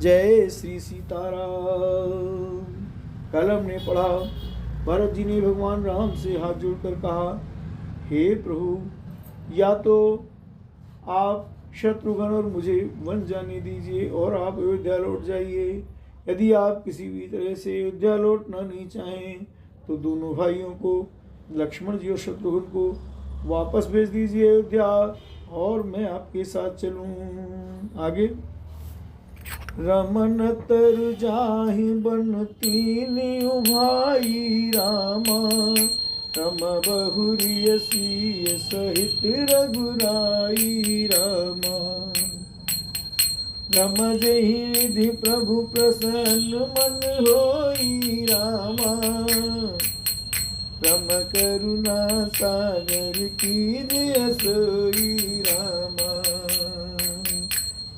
जय श्री सीताराम। कल हमने पढ़ा, भरत जी ने भगवान राम से हाथ जोड़कर कहा, हे प्रभु, या तो आप शत्रुघ्न और मुझे वन जाने दीजिए और आप अयोध्या लौट जाइए। यदि आप किसी भी तरह से अयोध्या लौटना नहीं चाहें तो दोनों भाइयों को, लक्ष्मण जी और शत्रुघ्न को, वापस भेज दीजिए अयोध्या और मैं आपके साथ चलूं। आगे, रमन तर जाहि बन तीन भाई रामा, रम बहुरिय सिय सहित रघुराई रामा। रम जहि विधि प्रभु प्रसन्न मन होई रामा, रम करुणा सागर कीजिए सोई रामा।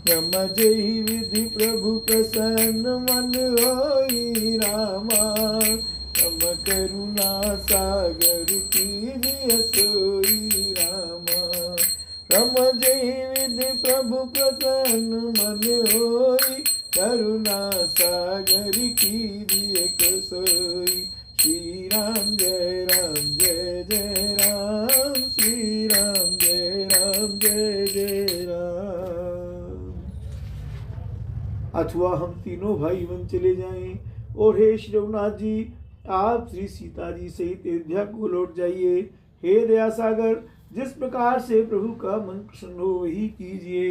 रम जहि विधि प्रभु प्रसन्न मन होई रामा, रम करुणा सागर कीजिए सोई रामा। रम जहि विधि प्रभु प्रसन्न मन होई, करुणा सागर कीजिए सोई। श्री राम जय जय राम, श्री राम जय राम। अथवा हम तीनों भाई वन चले जाएं और हे श्री रघुनाथ जी, आप श्री सीता जी सहित अयोध्या को लौट जाइए। हे दया सागर, जिस प्रकार से प्रभु का मन प्रसन्न हो वही कीजिए।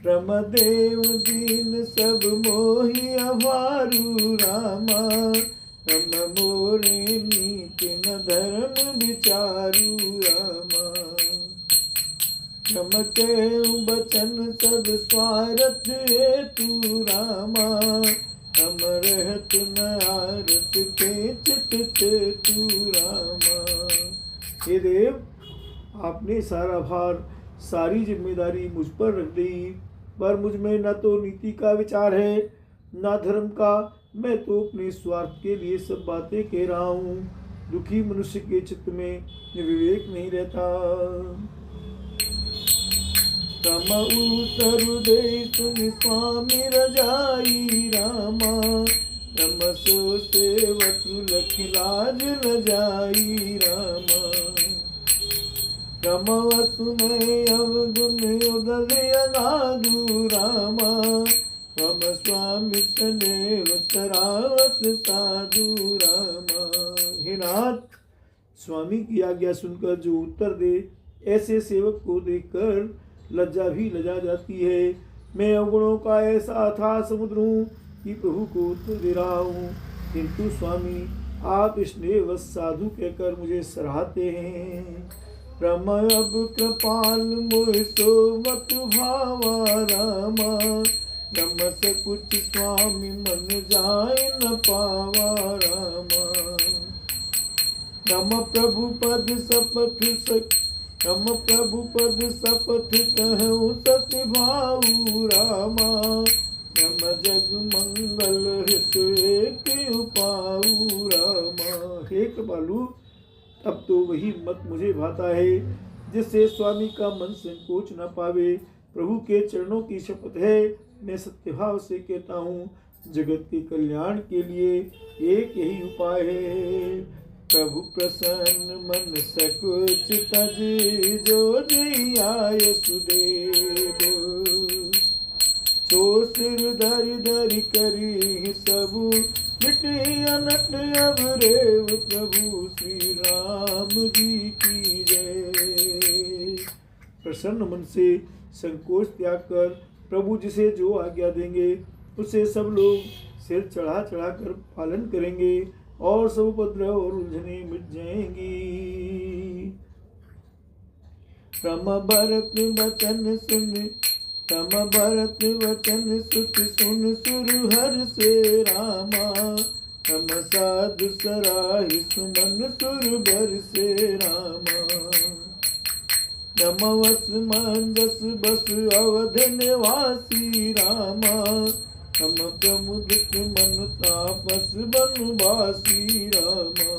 रमदेव दीन सब मोहि अभारू रामा, रम मोरे नीति न धर्म विचारू रामा। रम के बचन सब स्वार्थ हेतु रामा, हम रहत न आरत के चित चेतु रामा। हे देव, आपने सारा भार, सारी जिम्मेदारी मुझ पर रख दी, पर मुझ में न तो नीति का विचार है न धर्म का। मैं तो अपने स्वार्थ के लिए सब बातें कह रहा हूँ। दुखी मनुष्य के चित्त में विवेक नहीं रहता। तम उतरु दे सुनि स्वामी रजाई रामा, तम सो सेवक लख लाज न जाई रामा। रमवसु में अवगुण उदय अनादु रामा, रम स्वामी सदैव सरावत साधु रामा। हे नाथ, स्वामी की आज्ञा सुनकर जो उत्तर दे, ऐसे सेवक को देखकर लज्जा भी लजा जाती है। मैं अवगुणों का ऐसा अथाह समुद्र हूँ कि प्रभु को उत्तर दे रहा हूँ, किंतु स्वामी आप स्नेहवश साधु कहकर मुझे सराहते हैं। रम अब कृपाल मोह सो मत भावा रामा, रम से कुछ स्वामी मन जाए न पावा रामा। रम प्रभु पद शपथ रम प्रभु पद शपथ कहूँ सत्य भाऊ रामा, रम जग मंगल हित एक उपाऊ रामा। हे कृपालु, अब तो वही मत मुझे भाता है जिससे स्वामी का मन संकोच न पावे। प्रभु के चरणों की शपथ है, मैं सत्यभाव से कहता हूँ, जगत के कल्याण के लिए एक यही उपाय है। प्रभु प्रसन्न मन सकुच तज, जो जय आय सुदेव। सो सिर धरि धरि करी सबु, मिटे अनट अब रेव प्रभु श्री राम जी की जय। प्रसन्न मन से संकोच त्याग कर प्रभु जिसे जो आज्ञा देंगे उसे सब लोग सिर चढ़ा चढ़ा कर पालन करेंगे और सब उपद्रव और उलझने मिट जाएंगी। रम भरत वचन सुन, तम भरत वचन सुत सुन सुर हर से रामा, तम साधु सराहि सुमन सुर भर से रामा। रमवस मंजस बस अवध निवासी रामा, तम प्रमुदित मन तापस बनवासी रामा।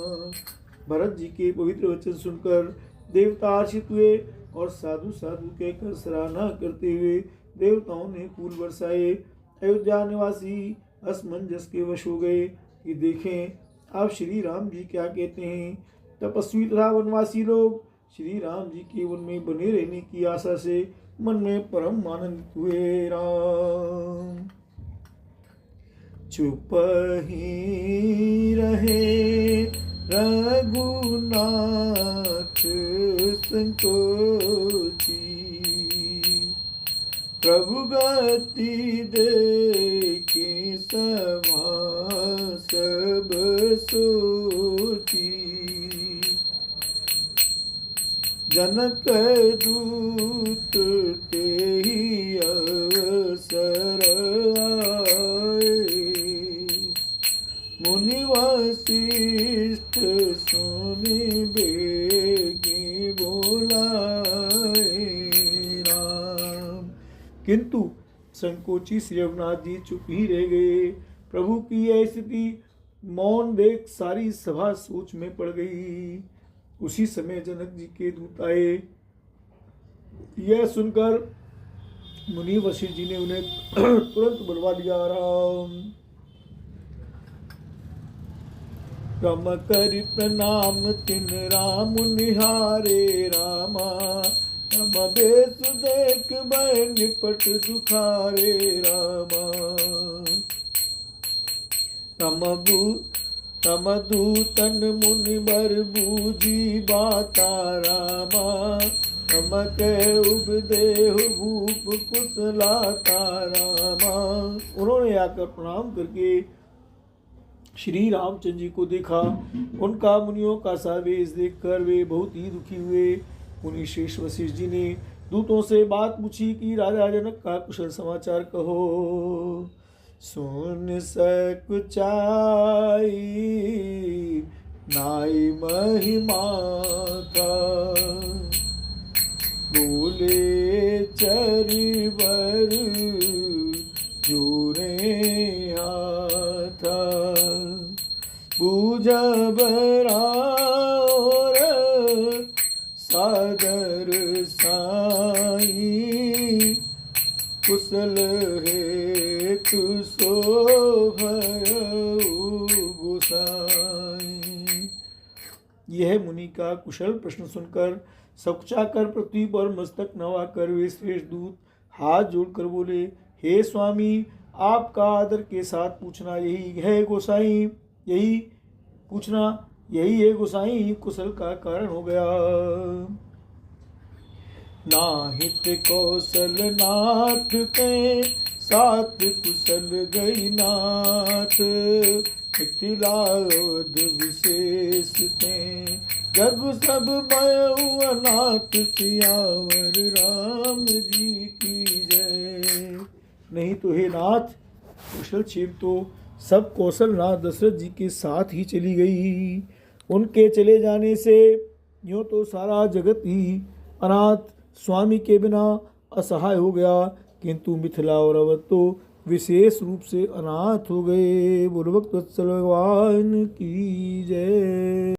भरत जी के पवित्र वचन सुनकर देवता हर्षित हुए और साधु साधु कहकर सराहना करते हुए देवताओं ने फूल बरसाए। अयोध्या निवासी असमंजस के वश हो गए कि देखें आप श्री राम जी क्या कहते हैं। तपस्वी तथा वनवासी लोग श्री राम जी के वन में बने रहने की आशा से मन में परम आनंदित हुए। राम चुप ही रहे रघुनाथ संकोची, प्रभु गति देखे सभा सब सोची। जनक दूत तेहि अवसर आए, मुनि वशिष्ठ सुनि बेगी बोलाए। राम किंतु संकोची श्री रघुनाथ जी चुप ही रह गए। प्रभु की यह स्थिति मौन देख सारी सभा सोच में पड़ गई। उसी समय जनक जी के दूत आए। यह सुनकर मुनि वशिष्ठ जी ने उन्हें तुरंत बुलवा लिया। राम कर प्रणाम तिन राम निहारे रामा, राम बेस देख बै निपट दुखारे रामा। राम दूतन मुनि बर बूझी बाता रामा, राम के उपदेह भूप कुशलाता रामा। उन्होंने आकर प्रणाम करके श्री रामचंद्र जी को देखा। उनका मुनियों का सा वेश देखकर वे बहुत ही दुखी हुए। मुनि श्रेष्ठ वशिष्ठ जी ने दूतों से बात पूछी कि राजा जनक का कुशल समाचार कहो। सुन सकुचाई नाई महिमा था, बोले चरिवर जोरे हाथा। बूझब रार सादर साई, कुशल हेतु गोसाई। यह मुनि का कुशल प्रश्न सुनकर सकुचाकर पृथ्वी पर मस्तक नवाकर वे श्रेष्ठ दूत हाथ जोड़कर बोले, हे स्वामी आपका आदर के साथ पूछना यही है गोसाई, यही है गोसाई कुशल का कारण हो गया। नाहित कौशल नाथ के साथ कुशल गई नाथ, मिथिलाओध विशेष ते जग सब मयऊ अनाथ, सियावर राम जी की जय। नहीं तो हे नाथ कुशल क्षेम तो सब कौशल नाथ दशरथ जी के साथ ही चली गई। उनके चले जाने से यूँ तो सारा जगत ही अनाथ स्वामी के बिना असहाय हो गया, किंतु मिथिला और अवध तो विशेष रूप से अनाथ हो गए। बुर्भक वत्सल भगवान की जय।